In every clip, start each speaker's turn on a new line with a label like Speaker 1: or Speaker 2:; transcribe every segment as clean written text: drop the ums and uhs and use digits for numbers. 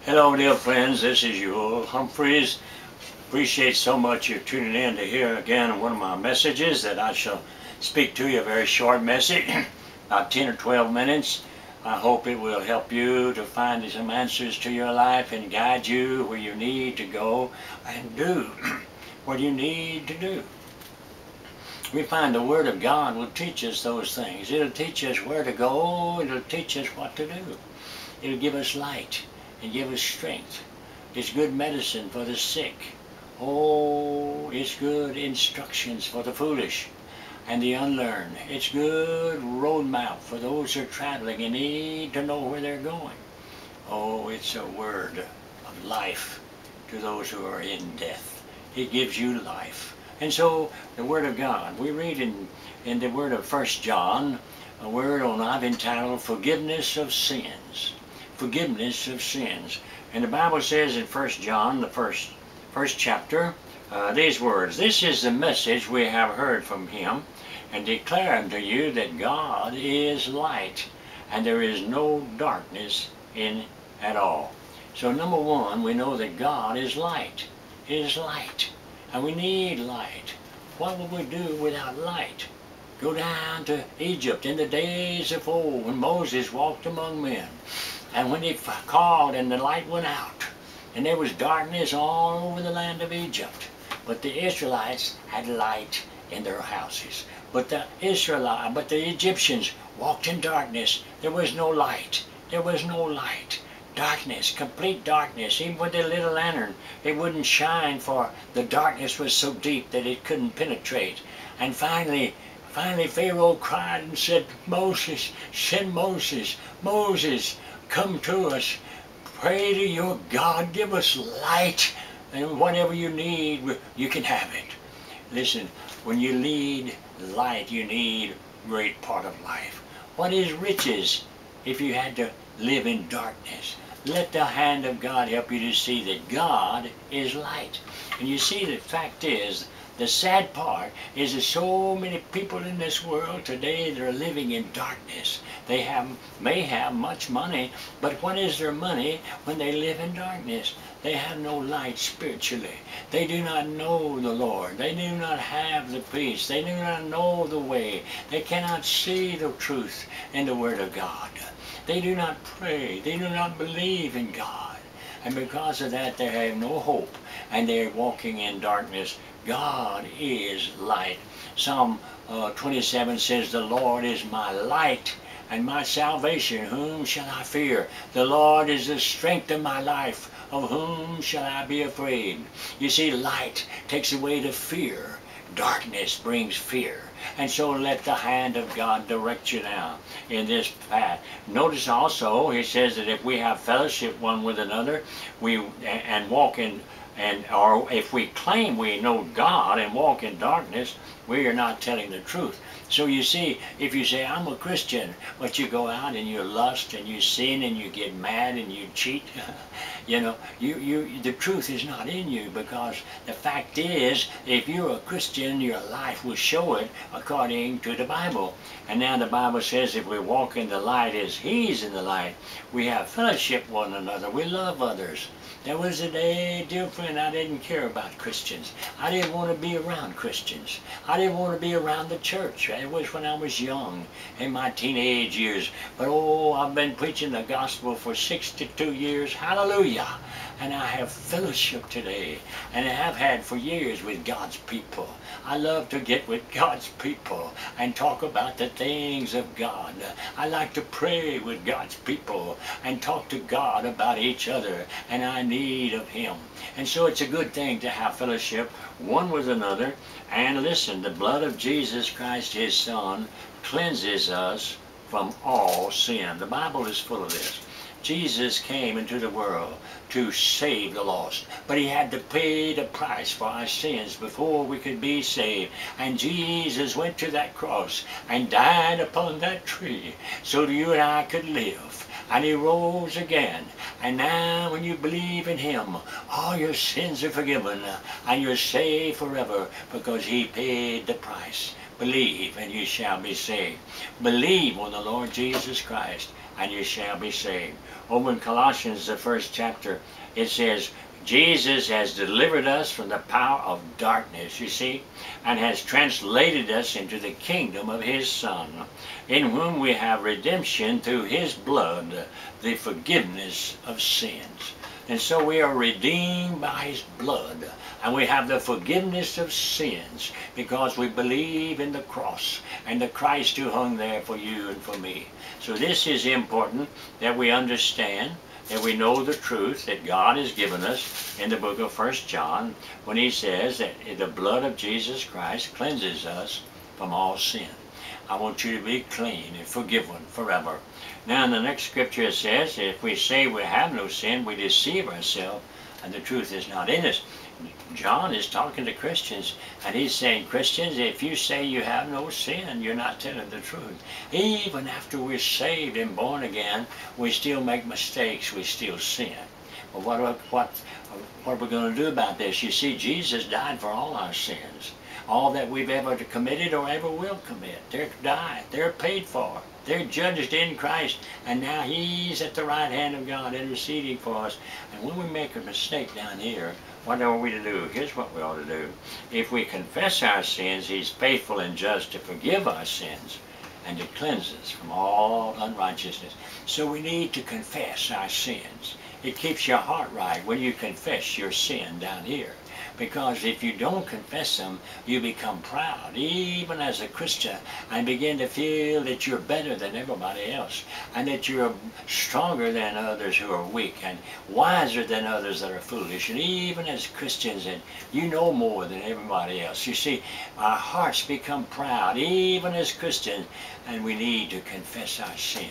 Speaker 1: Hello, dear friends. This is Ewell Humphreys. Appreciate so much you tuning in to hear again one of my messages that I shall speak to you. A very short message, about 10 or 12 minutes. I hope it will help you to find some answers to your life and guide you where you need to go and do what you need to do. We find the Word of God will teach us those things. It'll teach us where to go. It'll teach us what to do. It'll give us light and give us strength. It's good medicine for the sick. Oh, it's good instructions for the foolish and the unlearned. It's good roadmap for those who are traveling and need to know where they're going. Oh, it's a word of life to those who are in death. It gives you life. And so the Word of God, we read in the Word of 1 John, a word on I've entitled Forgiveness of Sins. Forgiveness of sins. And the Bible says in 1 John, the first chapter, these words, "This is the message we have heard from him, and declare unto you that God is light, and there is no darkness in at all." So number one, we know that God is light. He is light, and we need light. What would we do without light? Go down to Egypt in the days of old when Moses walked among men. And when he called and the light went out, and there was darkness all over the land of Egypt. But the Israelites had light in their houses. But the Egyptians walked in darkness. There was no light. There was no light. Darkness, complete darkness. Even with their little lantern, it wouldn't shine, for the darkness was so deep that it couldn't penetrate. And finally Pharaoh cried and said, "Moses, send Moses. Moses, come to us. Pray to your God. Give us light. And whatever you need, you can have it." Listen, when you need light, you need a great part of life. What is riches if you had to live in darkness? Let the hand of God help you to see that God is light. And you see, the fact is, the sad part is that so many people in this world today that are living in darkness. They may have much money, but what is their money when they live in darkness? They have no light spiritually. They do not know the Lord. They do not have the peace. They do not know the way. They cannot see the truth in the Word of God. They do not pray. They do not believe in God. And because of that, they have no hope, and they're walking in darkness. God is light. Psalm 27 says, "The Lord is my light and my salvation. Whom shall I fear? The Lord is the strength of my life. Of whom shall I be afraid?" You see, light takes away the fear. Darkness brings fear. And so let the hand of God direct you now in this path. Notice also, he says that if we have fellowship one with another, and walk in, or if we claim we know God and walk in darkness, we are not telling the truth. So you see, if you say, "I'm a Christian," but you go out and you lust and you sin and you get mad and you cheat, you know, the truth is not in you, because the fact is, if you're a Christian, your life will show it according to the Bible. And now the Bible says if we walk in the light as He's in the light, we have fellowship one another. We love others. There was a day, dear friend, I didn't care about Christians. I didn't want to be around Christians. I didn't want to be around the church. It was when I was young, in my teenage years. But oh, I've been preaching the gospel for 62 years. Hallelujah. And I have fellowship today, and I have had for years with God's people. I love to get with God's people and talk about the things of God. I like to pray with God's people and talk to God about each other and our need of Him. And so it's a good thing to have fellowship one with another. And listen, the blood of Jesus Christ, His Son, cleanses us from all sin. The Bible is full of this. Jesus came into the world to save the lost, but He had to pay the price for our sins before we could be saved. And Jesus went to that cross and died upon that tree so that you and I could live. And He rose again. And now when you believe in Him, all your sins are forgiven and you're saved forever, because He paid the price. Believe and you shall be saved. Believe on the Lord Jesus Christ, and you shall be saved. Over in Colossians, the first chapter, it says, Jesus has delivered us from the power of darkness, you see, and has translated us into the kingdom of his Son, in whom we have redemption through his blood, the forgiveness of sins. And so we are redeemed by his blood, and we have the forgiveness of sins because we believe in the cross and the Christ who hung there for you and for me. So this is important that we understand, that we know the truth that God has given us in the book of 1 John when he says that the blood of Jesus Christ cleanses us from all sin. I want you to be clean and forgiven forever. Now in the next scripture it says, if we say we have no sin, we deceive ourselves and the truth is not in us. John is talking to Christians, and he's saying, Christians, if you say you have no sin, you're not telling the truth. Even after we're saved and born again, we still make mistakes, we still sin. But what are we going to do about this? You see, Jesus died for all our sins. All that we've ever committed or ever will commit. They're died. They're paid for. They're judged in Christ. And now he's at the right hand of God interceding for us. And when we make a mistake down here, what are we to do? Here's what we ought to do. If we confess our sins, he's faithful and just to forgive our sins and to cleanse us from all unrighteousness. So we need to confess our sins. It keeps your heart right when you confess your sin down here. Because if you don't confess them, you become proud, even as a Christian, and begin to feel that you're better than everybody else, and that you're stronger than others who are weak, and wiser than others that are foolish. And even as Christians, and you know more than everybody else. You see, our hearts become proud, even as Christians, and we need to confess our sin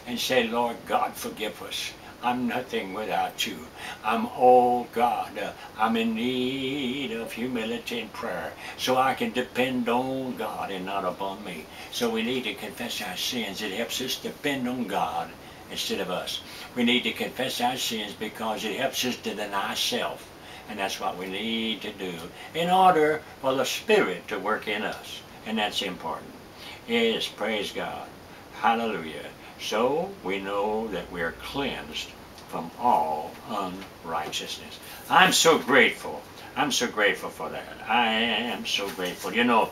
Speaker 1: and say, Lord God, forgive us. I'm nothing without you. I'm all God. I'm in need of humility and prayer so I can depend on God and not upon me. So we need to confess our sins. It helps us depend on God instead of us. We need to confess our sins because it helps us to deny self. And that's what we need to do in order for the Spirit to work in us. And that's important. Yes, praise God. Hallelujah. So we know that we are cleansed from all unrighteousness. I'm so grateful. I'm so grateful for that. I am so grateful. You know,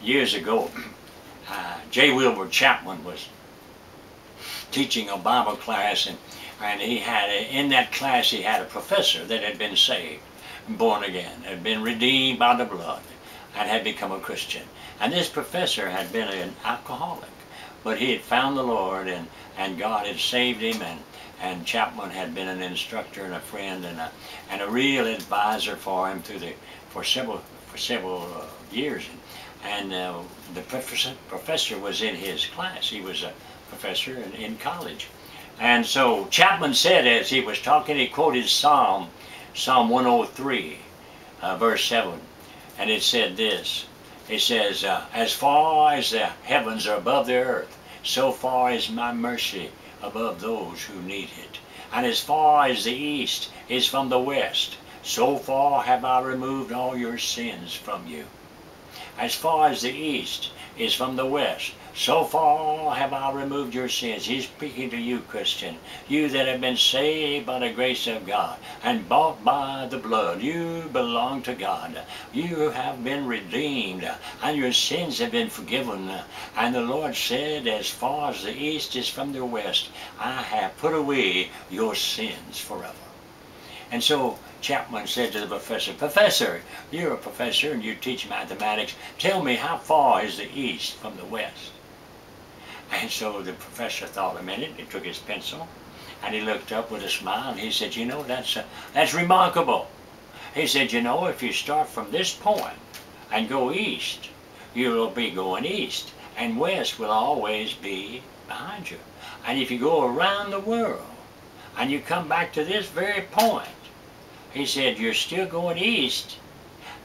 Speaker 1: years ago, J. Wilbur Chapman was teaching a Bible class, and he had in that class he had a professor that had been saved, born again, had been redeemed by the blood, and had become a Christian. And this professor had been an alcoholic. But he had found the Lord, and God had saved him, and Chapman had been an instructor and a friend and a real advisor for him for several years. And the professor was in his class. He was a professor in college. And so Chapman said, as he was talking, he quoted Psalm 103, verse 7, and it said this. It says, as far as the heavens are above the earth, so far is my mercy above those who need it. And as far as the east is from the west, so far have I removed all your sins from you. As far as the east is from the west, so far have I removed your sins. He's speaking to you, Christian. You that have been saved by the grace of God and bought by the blood. You belong to God. You have been redeemed and your sins have been forgiven. And the Lord said, as far as the east is from the west, I have put away your sins forever. And so Chapman said to the professor, Professor, you're a professor and you teach mathematics. Tell me, how far is the east from the west? And so the professor thought a minute. He took his pencil and he looked up with a smile and he said, you know, that's remarkable. He said, you know, if you start from this point and go east, you'll be going east, and west will always be behind you. And if you go around the world and you come back to this very point, he said, you're still going east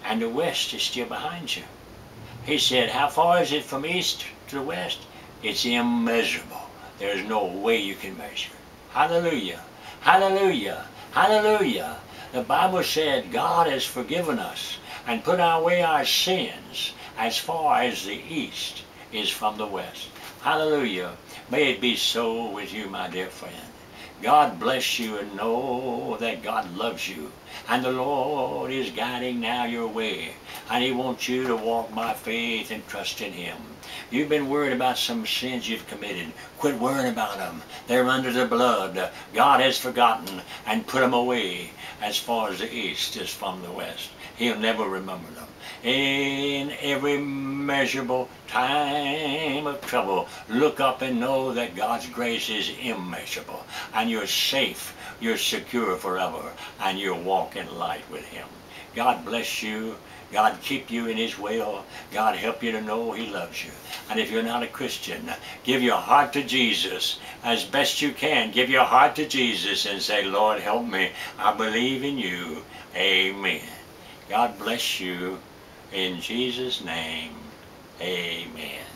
Speaker 1: and the west is still behind you. He said, how far is it from east to the west? It's immeasurable. There's no way you can measure. Hallelujah. Hallelujah. Hallelujah. The Bible said God has forgiven us and put away our sins as far as the east is from the west. Hallelujah. May it be so with you, my dear friend. God bless you, and know that God loves you. And the Lord is guiding now your way. And He wants you to walk by faith and trust in Him. You've been worried about some sins you've committed. Quit worrying about them. They're under the blood. God has forgotten and put them away as far as the east is from the west. He'll never remember them. In every measurable time of trouble, look up and know that God's grace is immeasurable. And you're safe, you're secure forever, and you'll walk in light with Him. God bless you. God keep you in His will. God help you to know He loves you. And if you're not a Christian, give your heart to Jesus as best you can. Give your heart to Jesus and say, Lord, help me. I believe in you. Amen. God bless you. In Jesus' name, amen.